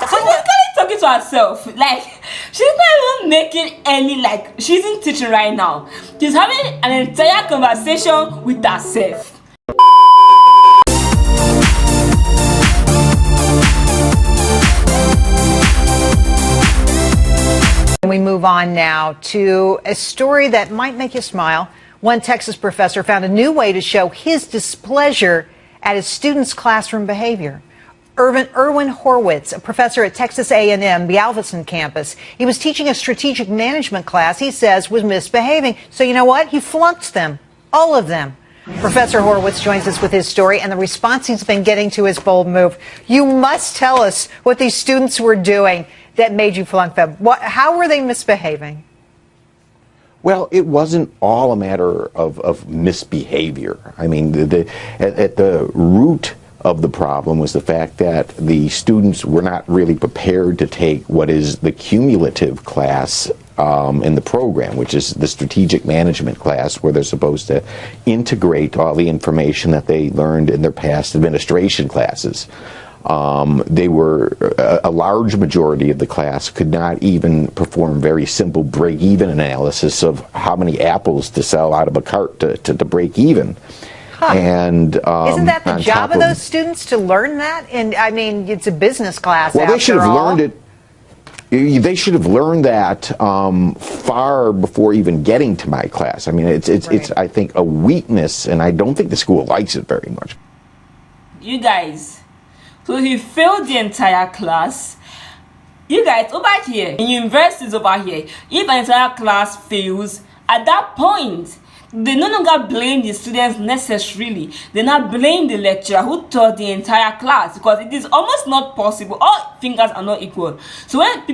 She's basically talking to herself. Like, she's not even making any, like, she isn't teaching right now. She's having an entire conversation with herself. We move on now to a story that might make you smile. One Texas professor found a new way to show his displeasure at his students' classroom behavior. Erwin Horwitz, a professor at Texas A&M, the Galveston campus, he was teaching a strategic management class he says was misbehaving. So you know what? He flunked them, all of them. Professor Horwitz joins us with his story and the response he's been getting to his bold move. You must tell us what these students were doing that made you flunk them. How were they misbehaving? Well, it wasn't all a matter of misbehavior. I mean, at the root of the problem was the fact that the students were not really prepared to take what is the cumulative class in the program, which is the strategic management class, where they're supposed to integrate all the information that they learned in their past administration classes. A large majority of the class could not even perform very simple break-even analysis of how many apples to sell out of a cart to break even. Huh. And isn't that the job of those students to learn that? And I mean, it's a business class. Well, they should have learned it. They should have learned that far before even getting to my class. I mean, it's I think a weakness, and I don't think the school likes it very much. You guys. So he failed the entire class. You guys, over here, in universities over here, if an entire class fails, at that point, they no longer blame the students necessarily. They now blame the lecturer who taught the entire class, because it is almost not possible. All fingers are not equal. So when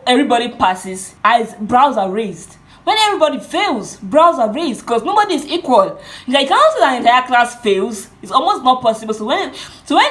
everybody passes, brows are raised. When everybody fails, brows are raised, because nobody is equal. You cannot say that the entire class fails. It's almost not possible. So when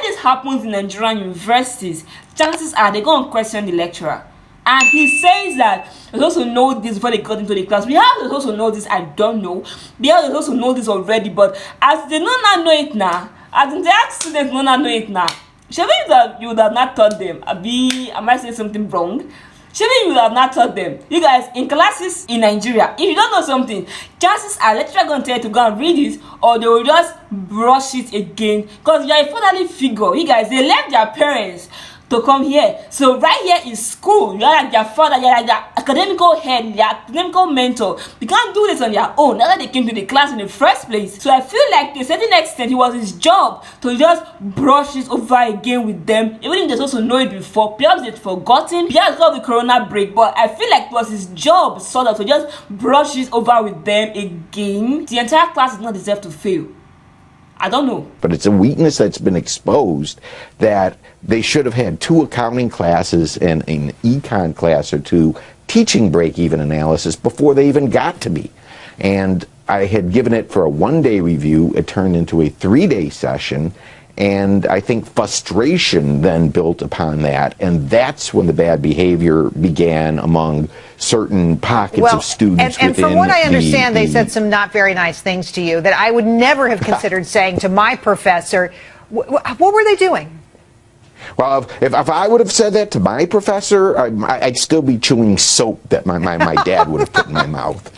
this happens in Nigerian universities, chances are they're going to question the lecturer. And he says that they're supposed to know this before they got into the class. We have to also know this, I don't know. They have to also know this already, but as they do not know it now, as the entire students do not know it now, surely you would have not taught them. Am I saying something wrong? Surely you would have not taught them. You guys, in classes in Nigeria, if you don't know something, chances are lecturer going to tell you to go and read it, or they will just brush it again. Because you are a fatherly figure. You guys, they left their parents to come here. So right here is school. You're like their father, you're like their academical head, their academical mentor. You can't do this on your own. That's why they came to the class in the first place. So I feel like to a certain extent, it was his job to just brush it over again with them. Even if they're supposed to know it before, perhaps they'd forgotten. Because of the corona break, but I feel like it was his job sort of to just brush it over with them again. The entire class does not deserve to fail. I don't know. But it's a weakness that's been exposed, that they should have had 2 accounting classes and an econ class or 2 teaching break-even analysis before they even got to me. And I had given it for a 1-day review. It turned into a 3-day session. And I think frustration then built upon that, and that's when the bad behavior began among certain pockets of students. And from what I understand, they said some not very nice things to you that I would never have considered saying to my professor. What were they doing? Well, if I would have said that to my professor, I'd still be chewing soap that my dad would have put in my mouth.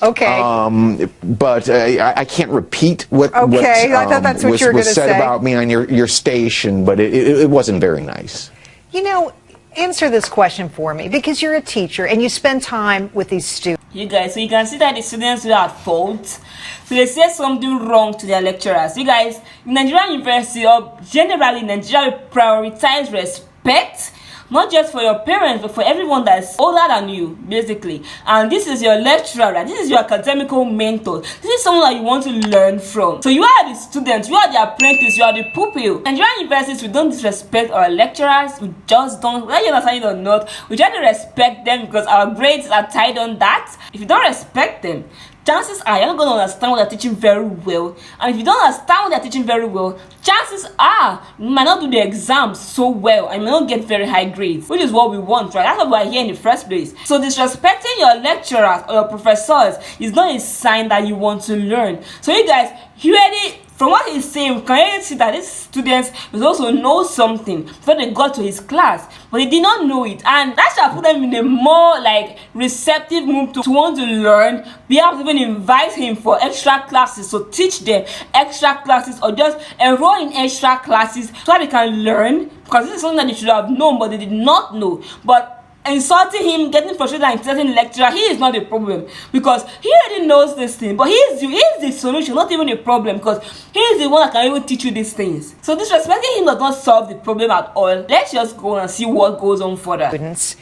Okay. But I can't repeat what I thought that's what you were going to say. Was said about me on your station, but it wasn't very nice. You know, answer this question for me, because you're a teacher and you spend time with these students. You guys, so you can see that the students were at fault. So they say something wrong to their lecturers. You guys, in Nigerian university, or generally in Nigeria, prioritize respect. Not just for your parents, but for everyone that's older than you, basically. And this is your lecturer, right? This is your academical mentor. This is someone that you want to learn from. So you are the student, you are the apprentice, you are the pupil. Nigerian universities, we don't disrespect our lecturers. We just don't, whether you understand it or not, we try to respect them because our grades are tied on that. If you don't respect them, chances are you're not going to understand what they're teaching very well. And if you don't understand what they're teaching very well, chances are you might not do the exams so well and you may not get very high grades, which is what we want, right? That's why we're here in the first place. So disrespecting your lecturers or your professors is not a sign that you want to learn. So you guys, you already from what he's saying, we can really see that these students will also know something before they got to his class, but they did not know it, and that should put them in a more like receptive mood to want to learn. We have to even invite him for extra classes, so teach them extra classes or just enroll in extra classes so that they can learn, because this is something that they should have known but they did not know. But insulting him, getting frustrated and insulting the lecturer, he is not the problem, because he already knows this thing, but he is the solution, not even a problem, because he is the one that can even teach you these things. So disrespecting him does not solve the problem at all. Let's just go and see what goes on further. Students.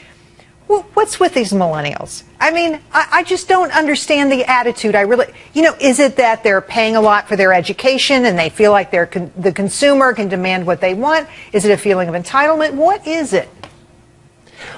Well, what's with these millennials? I mean, I just don't understand the attitude. I really, is it that they're paying a lot for their education and they feel like the consumer can demand what they want? Is it a feeling of entitlement? What is it?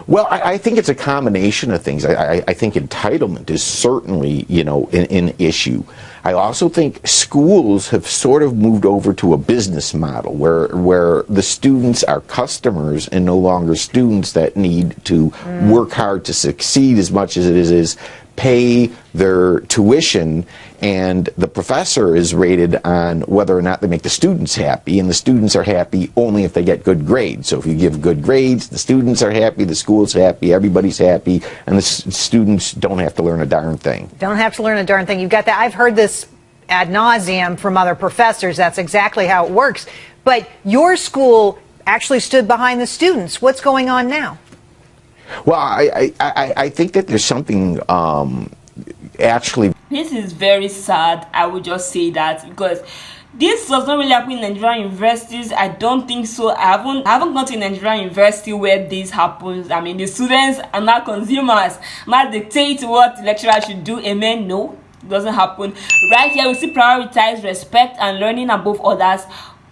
Well, I think it's a combination of things. I think entitlement is certainly, an issue. I also think schools have sort of moved over to a business model where the students are customers and no longer students that need to work hard to succeed as much as it is pay their tuition, and the professor is rated on whether or not they make the students happy, and the students are happy only if they get good grades. So if you give good grades, the students are happy, the school's happy, everybody's happy, and the students don't have to learn a darn thing. Don't have to learn a darn thing. You've got that. I've heard this ad nauseum from other professors. That's exactly how it works. But your school actually stood behind the students. What's going on now? Well, I think that there's something actually. This is very sad. I would just say that, because this does not really happen in Nigerian universities. I don't think so. I haven't gone to a Nigerian university where this happens. I mean, the students are not consumers, not dictate what the lecturer should do. Amen. No, it doesn't happen. Right here, we see prioritize respect and learning above others.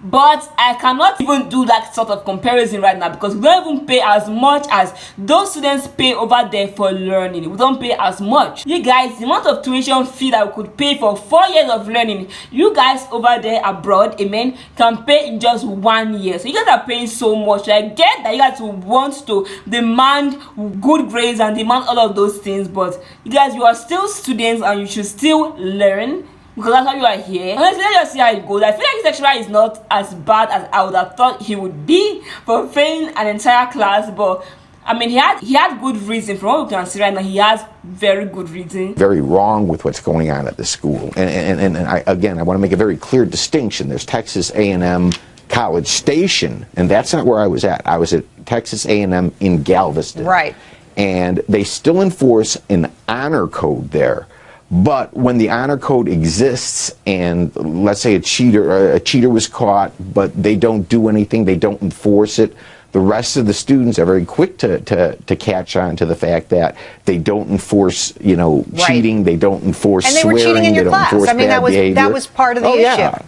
But I cannot even do that sort of comparison right now, because we don't even pay as much as those students pay over there for learning. We don't pay as much. You guys, the amount of tuition fee that we could pay for 4 years of learning, you guys over there abroad, amen, can pay in just 1 year. So you guys are paying so much. I get that you guys want to demand good grades and demand all of those things, but you guys, you are still students and you should still learn, because that's how you are here. Honestly, let's just see how it goes. I feel like this lecturer is not as bad as I would have thought he would be for failing an entire class, but I mean, he had good reason. From what we can see right now, he has very good reason. Very wrong with what's going on at the school. And I want to make a very clear distinction. There's Texas A&M College Station, and that's not where I was at. I was at Texas A&M in Galveston. Right. And they still enforce an honor code there. But when the honor code exists and let's say a cheater was caught, but they don't do anything, they don't enforce it, the rest of the students are very quick to catch on to the fact that they don't enforce, cheating, they don't enforce swearing, and they were cheating in your class. I mean, that was part of the issue. Yeah.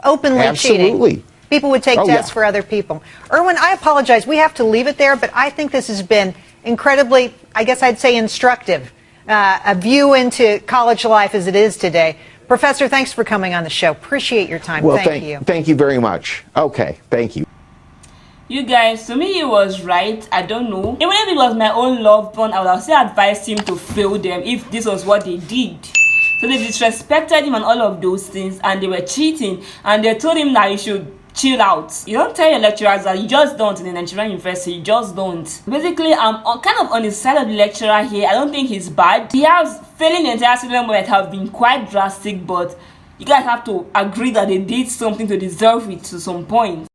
Openly Absolutely. Cheating. People would take tests for other people. Erwin, I apologize. We have to leave it there, but I think this has been incredibly, I guess I'd say, instructive. A view into college life as it is today. Professor, thanks for coming on the show. Appreciate your time. Well, thank you. Thank you very much. Okay, thank you. You guys, to me he was right. I don't know. Even if it was my own loved one, I would have still advised him to fail them if this was what they did. So they disrespected him and all of those things, and they were cheating, and they told him that he should chill out. You don't tell your lecturers that. You just don't. In the Nigerian university, you just don't. Basically, I'm kind of on the side of the lecturer here. I don't think he's bad. He has failing the entire student might have been quite drastic, but you guys have to agree that they did something to deserve it to some point.